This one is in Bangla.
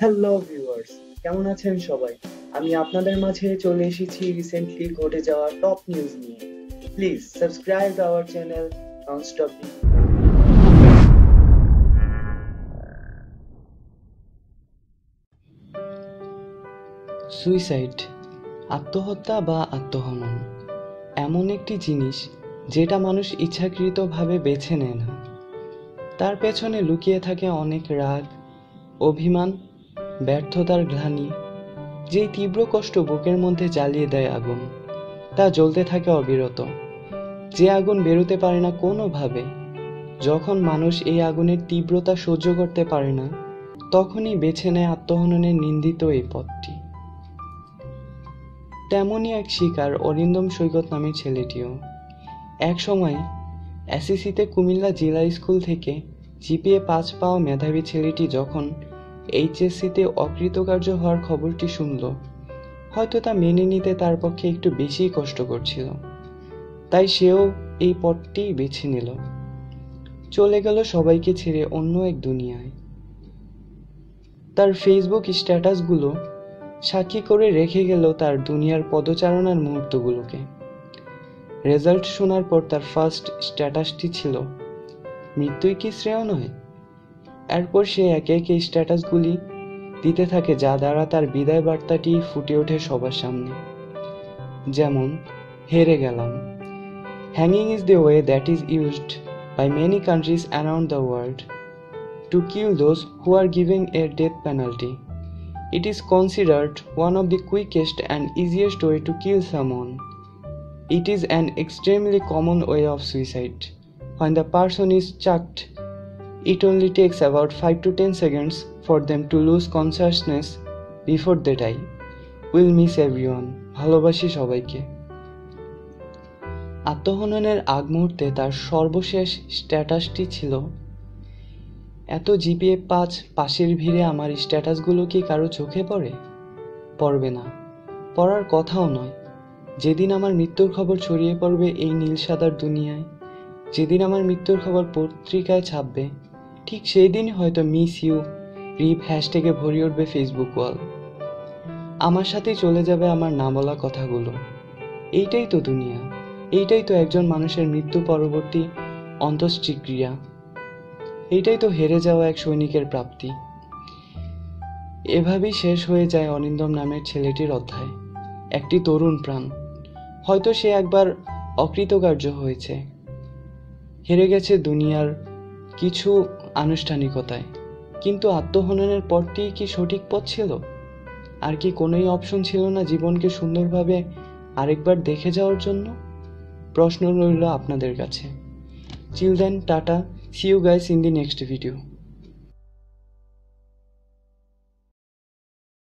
হ্যালো ভিউয়ার্স, কেমন আছেন সবাই? আমি আপনাদের মাঝে চলে এসেছি রিসেন্টলি ঘটে যাওয়া টপ নিউজ নিয়ে। Please subscribe our channel nonstop. Suicide, আত্মহত্যা বা আত্মহনন এমন একটি জিনিস যেটা মানুষ ইচ্ছাকৃতভাবে বেছে নেয় না। তার পেছনে লুকিয়ে থাকে অনেক রাগ, অভিমান, ব্যর্থতার গ্লানি। যেই তীব্র কষ্ট বুকের মধ্যে জ্বালিয়ে দেয় আগুন, তা জ্বলতে থাকে অবিরত। যে আগুন বেরোতে পারে না কোনোভাবে। যখন মানুষ এই আগুনের তীব্রতা সহ্য করতে পারে না, তখনই বেছে নেয় আত্মহননের নিন্দিত এই পথটি। তেমনই এক শিকার অরিন্দম সৈকত নামের ছেলেটিও। এক সময় এসএসসিতে কুমিল্লা জেলা স্কুল থেকে জিপিএ 5 পাওয়া মেধাবী ছেলেটি যখন এইচএসসিতে অকৃতকার্য হওয়ার খবরটি শুনল, হয়তো তা মেনে নিতে তার পক্ষে একটু বেশি কষ্টকর ছিল। তাই সেও এই পথটি বেছে নিল। চলে গেল সবাইকে ছেড়ে অন্য এক দুনিয়ায়। তার ফেসবুক স্ট্যাটাসগুলো সাক্ষী করে রেখে গেল তার দুনিয়ার পদচারণার মুহূর্তগুলোকে। রেজাল্ট শোনার পর তার ফার্স্ট স্ট্যাটাসটি ছিল, মৃত্যুই কি শ্রেয় নয়? এরপর সে একে একে স্ট্যাটাসগুলি দিতে থাকে, যা দ্বারা তার বিদায় বার্তাটি ফুটে ওঠে সবার সামনে। যেমন, হেরে গেলাম। Hanging is the way that is used by many countries around the world to kill those who are giving a death penalty. It is considered one of the quickest and easiest way to kill someone. It is an extremely common way of suicide. When the person is chucked, it only takes about 5 to 10 seconds for them to lose consciousness before they die. We'll miss everyone. ভালোবাসি সবাইকে। আত্মহননের আগ মুহূর্তে তার সর্বশেষ স্ট্যাটাসটি ছিল, এত জিপিএ 5 পাশের ভিড়ে আমার স্ট্যাটাসগুলো কি কারো চোখে পড়ে? পড়বে না, পড়ার কথাও নয়। যেদিন আমার মৃত্যুর খবর ছড়িয়ে পড়বে এই নীল সাদার দুনিয়ায়, যেদিন আমার মৃত্যুর খবর পত্রিকায় ছাপবে, ঠিক সেই দিনই হয়তো মিস ইউ রিপ হ্যাশট্যাগে ভরে উঠবে ফেসবুক ওয়াল। আমার সাথেই চলে যাবে আমার না বলা কথাগুলো। এইটাই তো দুনিয়া, এইটাই তো একজন মানুষের মৃত্যু পরবর্তী অন্ত্যেষ্টিক্রিয়া, এইটাই তো হেরে যাওয়া এক সৈনিকের প্রাপ্তি। এভাবেই শেষ হয়ে যায় অরিন্দম নামের ছেলেটির অধ্যায়। একটি তরুণ প্রাণ। হয়তো সে একবার অকৃতকার্য হয়েছে, হেরে গেছে দুনিয়ার কিছু আনুষ্ঠানিকতায়, কিন্তু আত্মহননের পথটি কি সঠিক পথ ছিল? আর কি কোনোই অপশন ছিল না জীবনকে সুন্দরভাবে আরেকবার দেখে যাওয়ার জন্য? প্রশ্ন রইল আপনাদের কাছে। Till then, Tata. See you guys in the next video.